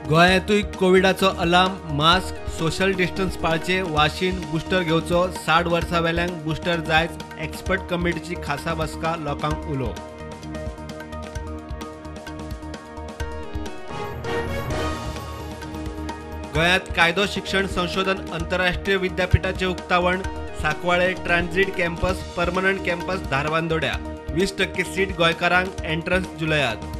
गोंयांतूय कोविडाचो alarm, mask, social distance पाळचे, वाशीन, booster घेवचो, 60 वर्सां वेल्यांक बुस्टर जायच, एक्सपर्ट कमिटीची खासा बसका लोकांक उलो. गोंयांत कायदो शिक्षण संशोधन आंतरराष्ट्रीय विद्यापीठाचे उक्तावण, Sancoale transit campus, permanent campus धारबांदोड्या, 20% सीट गोंयकारांक, एंट्रन्स जुलयात.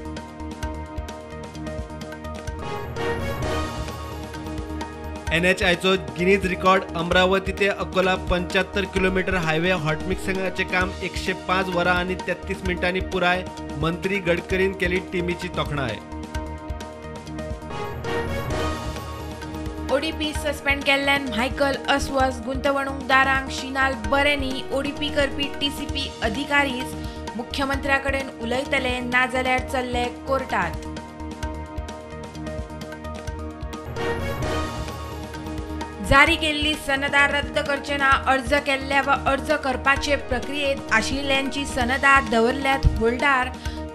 NHIचो गिनीज रिकॉर्ड, अमरावती ते अकोला 75 किलोमीटर हायवे हॉटमिक्सिंगाचे काम 105 वरां आणि 33 मिनिटांनी पुराय, मंत्री गडकरीन केली टिमीची तोखणाय. ओडीपी सस्पेंड केल्ल्यान मायकल अस्वस्थ, गुंतवणूकदारांक शिनाल बरें न्ही. ओडीपी करपी TCP अधिकारीच मुख्यमंत्र्या कडेन उलयतले नाजाल्यार चल्ले कोर्टात. जारी केल्ली सनदां रद्द करचे ना, अर्ज केल्ल्या वा अर्ज करपाचे प्रक्रियेत आशिल्ल्यांची सनदां दवरल्यात होल्डार.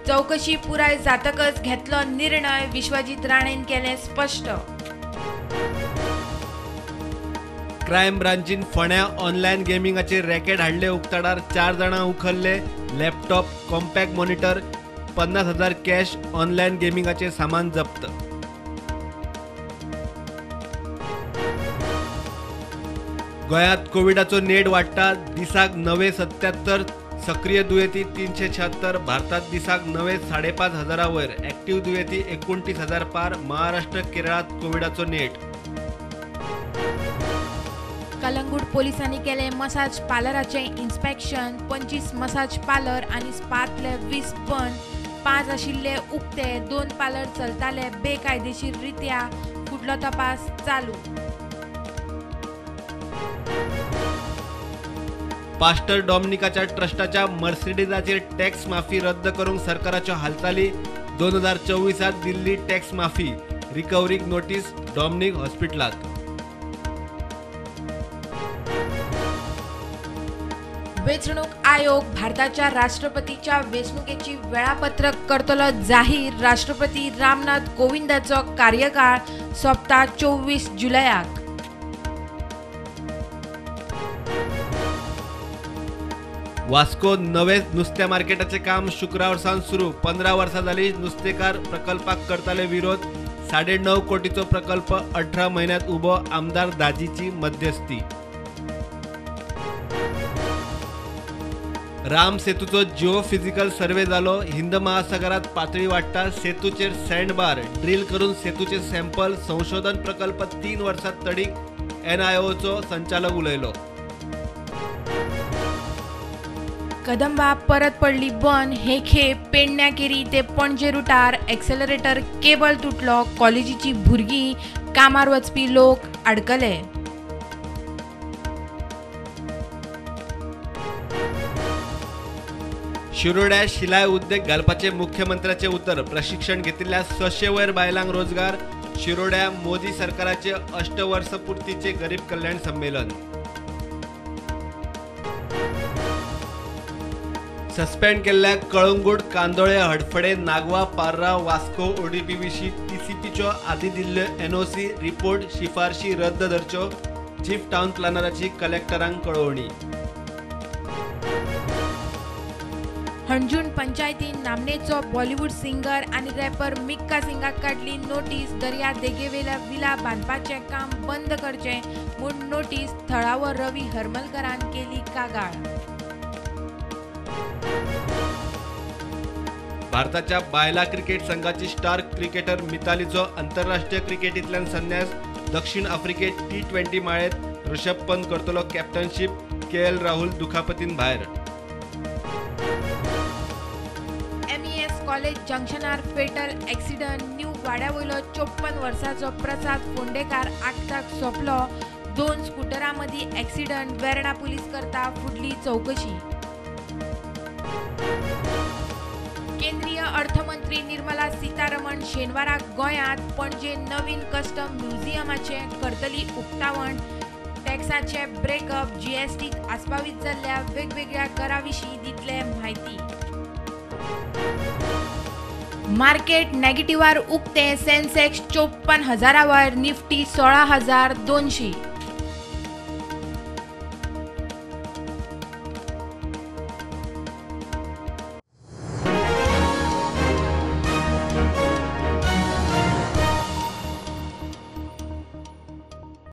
चौकशी पुराय जातकच घेतलो निर्णय, विश्वजीत राणेन केलें स्पश्ट. क्रायम ब्रांचीन फोंड्या ऑनलायन गेमिंगाचे रॅकेट हाडले उक्ताडार, 4 जाणां उखल्ले, laptop, compact monitor, 50,000 cash, online गेमिंगाचे सामान जप्त. गोंयांत कोविडाचो नेट वाडटा, दिसाक नवे 77 सक्रिय दुयेंती 376, भारतात दिसाक नवे 5,500 वयर, ॲक्टिव्ह दुयेंती 29,000 पार. महाराष्ट्र केरळात कोविडाचो नेट. कलंगूट पोलिसांनी केले मसाज पार्लराचे इन्स्पेक्शन, 25 मसाज पार्लर आणि स्पातले 20 बंद, 5 आशिल्ले उक्ते, 2 पार्लर चलताले बेकायदेशीर रित्या. फुडलो तपास चालू. पास्टर डॉमिनिकाच्या ट्रस्टाच्या मर्सिडीजाचेर टॅक्स माफी रद्द करूंक सरकाराच्यो हालचाली. 2024 दिल्ली टॅक्स माफी, रिकव्हरीक नोटीस, डॉमिनिक हॉस्पिटलात. वेंचणूक आयोग भारताच्या राष्ट्रपतीच्या वेंचणुकेची वेळापत्रक करतलो जाहीर. राष्ट्रपती रामनाथ कोविंदाचो कार्यकाळ सोंपता 24 जुलयाक. वास्को नवे नुस्त्या मार्केटाचे काम शुक्रार सावन सुरू. 15 वर्सां जाली नुस्तेकार प्रकल्पाक करताले विरोध. 9.5 कोटीचो प्रकल्प 18 म्हयन्यांत उबो, आमदार दाजीची मध्यस्थी. राम सेतूचो जिओ फिजिकल सर्वे जालो. हिंद महासागरात पातळी वाडटा. सेतूचेर सँडबार ड्रिल करून सेतूचे सॅम्पल. संशोधन प्रकल्प 3 वर्सात तडीक, NIOचो संचालक उलयलो. कदंबा परत पडली बंद. हे खेप पेडण्या केरी ते पणजे रुटार एक्सेलरेटर केबल तुटलो. कॉलेजीची भुरगीं, कामार वचपी लोक आडकले. शिरोड्या शिलाय उद्देग घालपाचे मुख्यमंत्र्याचे उतर. प्रशिक्षण घेतिल्ल्या 600 वयर बायलांक रोजगार. शिरोड्या मोदी सरकाराचे अष्टवर्षपूर्तीचे गरीब कल्याण संमेलन. सस्पेंड केल्ल्या कळंगूट, कांदोळे, हडफडे, नागवा, पार्रा, वास्को ओडीपी विशीं TCPच्यो आदी दिल्ल्यो NOC रिपोर्ट शिफारशी रद्द धरच्यो. चीफ टावन प्लॅनराची कलेक्टरांक कळवणी. हणजूण पंचायतीन नामनेचो बॉलिवूड सिंगर आनी रॅपर मिक्का सिंगाक काडली नोटीस. दर्या देगेवेल्या विला बांदपाचें काम बंद करचें म्हूण नोटीस. थळावो रवी हरमलकरान केली कागाळ. भारताच्या बायला क्रिकेट संघाची स्टार क्रिकेटर मितालीचो आंतरराष्ट्रीय क्रिकेटींतल्यान संन्यास. दक्षिण आफ्रिकेत T20 माळेंत ऋषभ पंत करतलो कॅप्टनशीप. KL राहुल दुखापतीन भायर. MES कॉलेज जंक्शनार फेटल एक्सिडंट. न्यू वाड्या वयलो 54 वर्साचो प्रसाद फोंडेकार आगताक सोंपलो. 2 स्कुटरां मदीं एक्सिडंट. वेर्णा पुलीस करता फुडली चौकशी. केंद्रीय अर्थमंत्री निर्मला सीतारमण शेनवाराक गोंयांत. पणजे नवीन कस्टम म्युझियमाचे करतली उक्तावण. टॅक्साचे ब्रेकअप. GSTत आस्पावीत जाल्ल्या वेगवेगळ्या करा विशीं दितले म्हायती. मार्केट नेगेटिव्हार उक्ते सेन्सेक्स 54,000 वयर, निफ्टी 16,200.